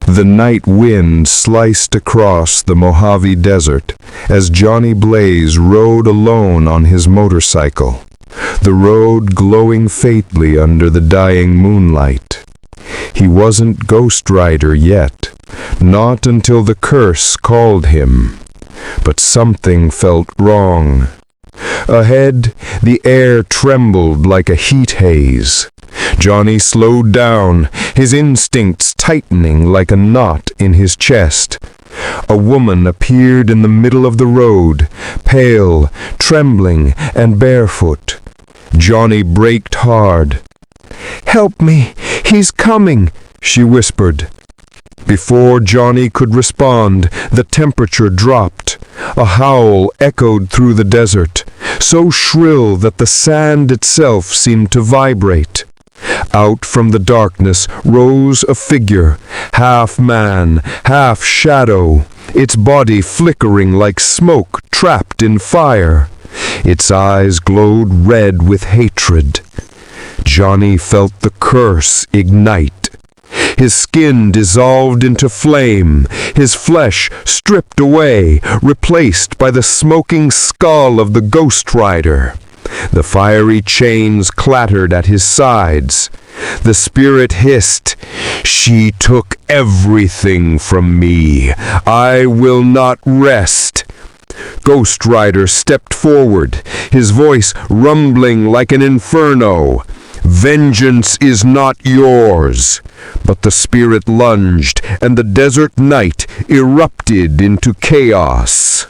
The night wind sliced across the Mojave Desert as Johnny Blaze rode alone on his motorcycle, the road glowing faintly under the dying moonlight. He wasn't Ghost Rider yet, not until the curse called him. But something felt wrong. Ahead, the air trembled like a heat haze. Johnny slowed down, his instincts tightening like a knot in his chest. A woman appeared in the middle of the road, pale, trembling, and barefoot. Johnny braked hard. "Help me! He's coming!" she whispered. Before Johnny could respond, the temperature dropped. A howl echoed through the desert, so shrill that the sand itself seemed to vibrate. Out from the darkness rose a figure, half man, half shadow, its body flickering like smoke trapped in fire. Its eyes glowed red with hatred. Johnny felt the curse ignite. His skin dissolved into flame, his flesh stripped away, replaced by the smoking skull of the Ghost Rider. The fiery chains clattered at his sides. The spirit hissed, "She took everything from me. I will not rest." Ghost Rider stepped forward, his voice rumbling like an inferno. "Vengeance is not yours." But the spirit lunged, and the desert night erupted into chaos.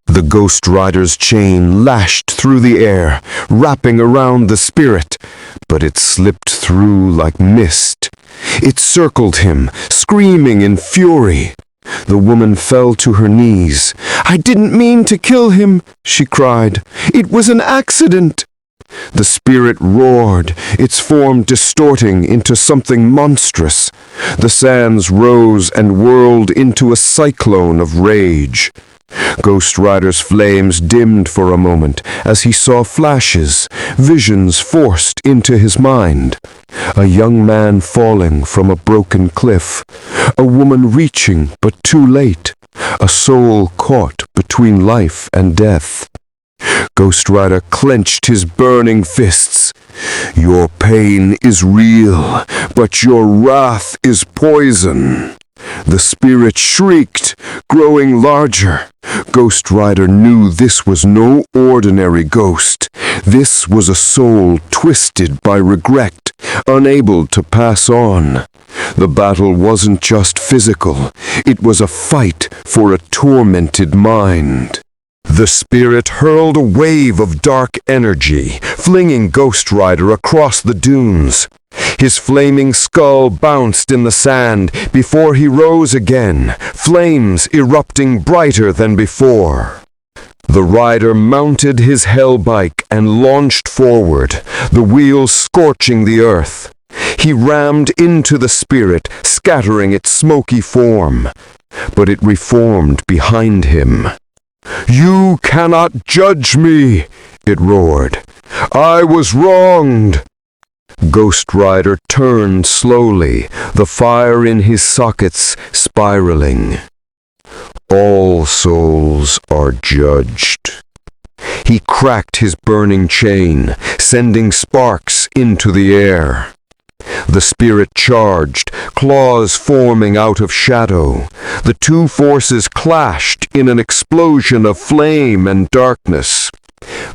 The Ghost Rider's chain lashed through the air, wrapping around the spirit, but it slipped through like mist. It circled him, screaming in fury. The woman fell to her knees. "I didn't mean to kill him," she cried. "It was an accident." The spirit roared, its form distorting into something monstrous. The sands rose and whirled into a cyclone of rage. Ghost Rider's flames dimmed for a moment as he saw flashes, visions forced into his mind. A young man falling from a broken cliff, a woman reaching but too late, a soul caught between life and death. Ghost Rider clenched his burning fists. "Your pain is real, but your wrath is poison." The spirit shrieked, growing larger. Ghost Rider knew this was no ordinary ghost. This was a soul twisted by regret, unable to pass on. The battle wasn't just physical. It was a fight for a tormented mind. The spirit hurled a wave of dark energy, flinging Ghost Rider across the dunes. His flaming skull bounced in the sand before he rose again, flames erupting brighter than before. The rider mounted his hell bike and launched forward, the wheels scorching the earth. He rammed into the spirit, scattering its smoky form, but it reformed behind him. "You cannot judge me," it roared. "I was wronged." Ghost Rider turned slowly, the fire in his sockets spiraling. All souls are judged. He cracked his burning chain, sending sparks into the air. The spirit charged, claws forming out of shadow. The two forces clashed in an explosion of flame and darkness.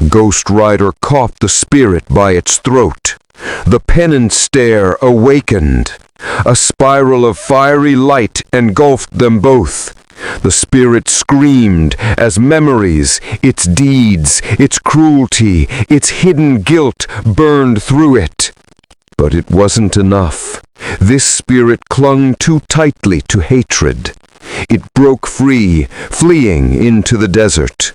Ghost Rider caught the spirit by its throat. The Penance Stare awakened. A spiral of fiery light engulfed them both. The spirit screamed as memories, its deeds, its cruelty, its hidden guilt burned through it. But it wasn't enough. This spirit clung too tightly to hatred. It broke free, fleeing into the desert.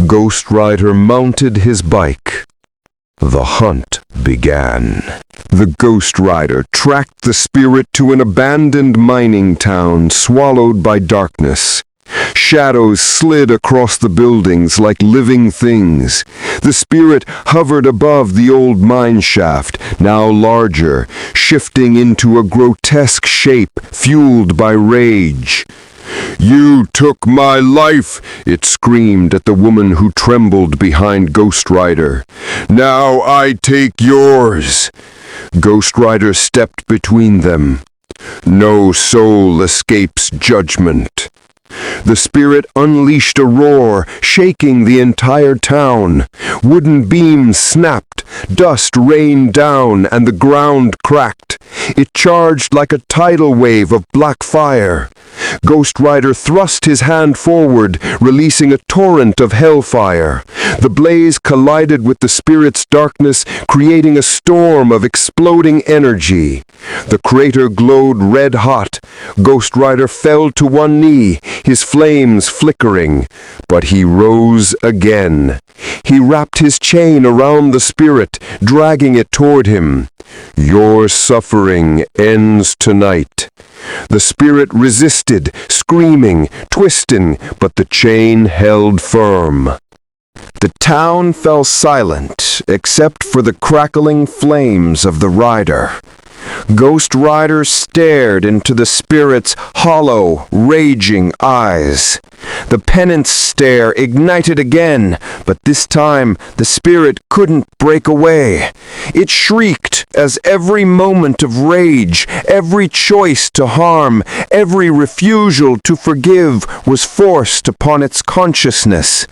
Ghost Rider mounted his bike. The hunt began. The Ghost Rider tracked the spirit to an abandoned mining town swallowed by darkness. Shadows slid across the buildings like living things. The spirit hovered above the old mine shaft, now larger, shifting into a grotesque shape fueled by rage. "You took my life," it screamed at the woman who trembled behind Ghost Rider. "Now I take yours." Ghost Rider stepped between them. "No soul escapes judgment." The spirit unleashed a roar, shaking the entire town. Wooden beams snapped, dust rained down, and the ground cracked. It charged like a tidal wave of black fire. Ghost Rider thrust his hand forward, releasing a torrent of hellfire. The blaze collided with the spirit's darkness, creating a storm of exploding energy. The crater glowed red-hot. Ghost Rider fell to one knee, his flames flickering, but he rose again. He wrapped his chain around the spirit, dragging it toward him. "Your suffering ends tonight." The spirit resisted, screaming, twisting, but the chain held firm. The town fell silent, except for the crackling flames of the rider. Ghost Rider stared into the spirit's hollow, raging eyes. The Penance Stare ignited again, but this time the spirit couldn't break away. It shrieked as every moment of rage, every choice to harm, every refusal to forgive was forced upon its consciousness.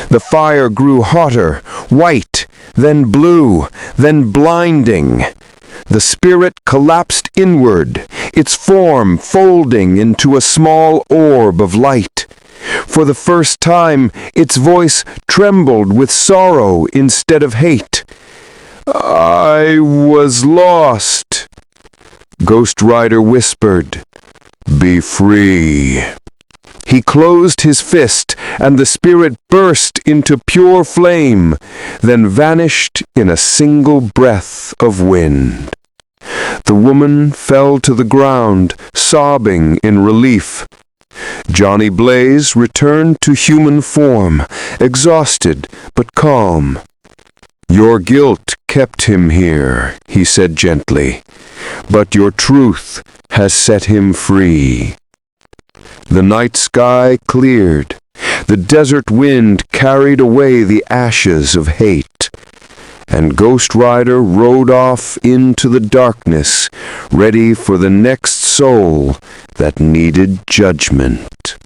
The fire grew hotter, white, then blue, then blinding. The spirit collapsed inward, its form folding into a small orb of light. For the first time, its voice trembled with sorrow instead of hate. "I was lost," Ghost Rider whispered. "Be free." He closed his fist, and the spirit burst into pure flame, then vanished in a single breath of wind. The woman fell to the ground, sobbing in relief. Johnny Blaze returned to human form, exhausted but calm. "Your guilt kept him here," he said gently, "but your truth has set him free." The night sky cleared. The desert wind carried away the ashes of hate. And Ghost Rider rode off into the darkness, ready for the next soul that needed judgment.